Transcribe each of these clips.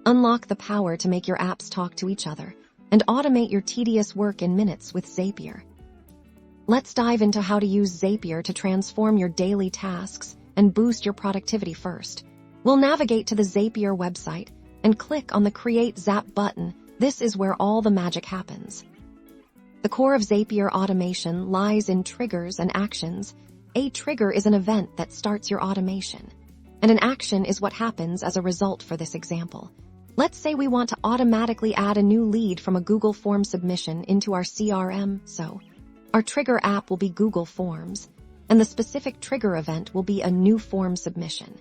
Unlock the power to make your apps talk to each other and automate your tedious work in minutes with Zapier. Let's dive into how to use Zapier to transform your daily tasks and boost your productivity first. We'll navigate to the Zapier website and click on the Create Zap button. This is where all the magic happens. The core of Zapier automation lies in triggers and actions. A trigger is an event that starts your automation, and an action is what happens as a result for this example. Let's say we want to automatically add a new lead from a Google Form submission into our CRM, so our trigger app will be Google Forms, and the specific trigger event will be a new form submission.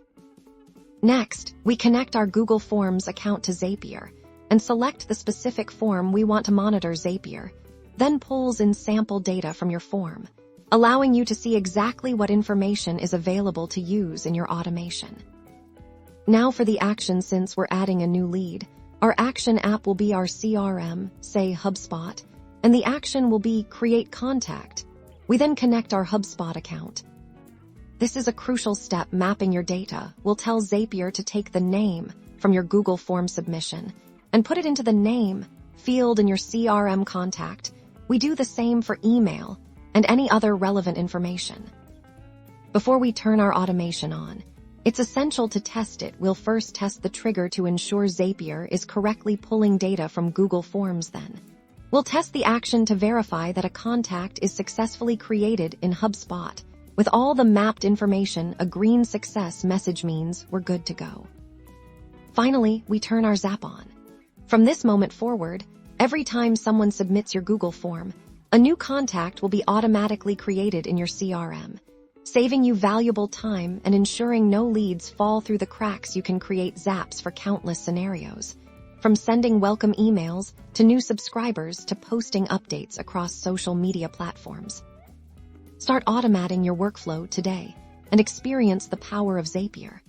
Next, we connect our Google Forms account to Zapier and select the specific form we want to monitor. Zapier then pulls in sample data from your form, allowing you to see exactly what information is available to use in your automation. Now for the action. Since we're adding a new lead, our action app will be our CRM, say HubSpot, and the action will be Create Contact. We then connect our HubSpot account. This is a crucial step. Mapping your data will tell Zapier to take the name from your Google Form submission and put it into the name field in your CRM contact. We do the same for email and any other relevant information. Before we turn our automation on, it's essential to test it. We'll first test the trigger to ensure Zapier is correctly pulling data from Google Forms. Then we'll test the action to verify that a contact is successfully created in HubSpot. With all the mapped information, a green success message means we're good to go. Finally, we turn our Zap on. From this moment forward, every time someone submits your Google form, a new contact will be automatically created in your CRM, saving you valuable time and ensuring no leads fall through the cracks. You can create Zaps for countless scenarios, from sending welcome emails to new subscribers to posting updates across social media platforms. Start automating your workflow today and experience the power of Zapier.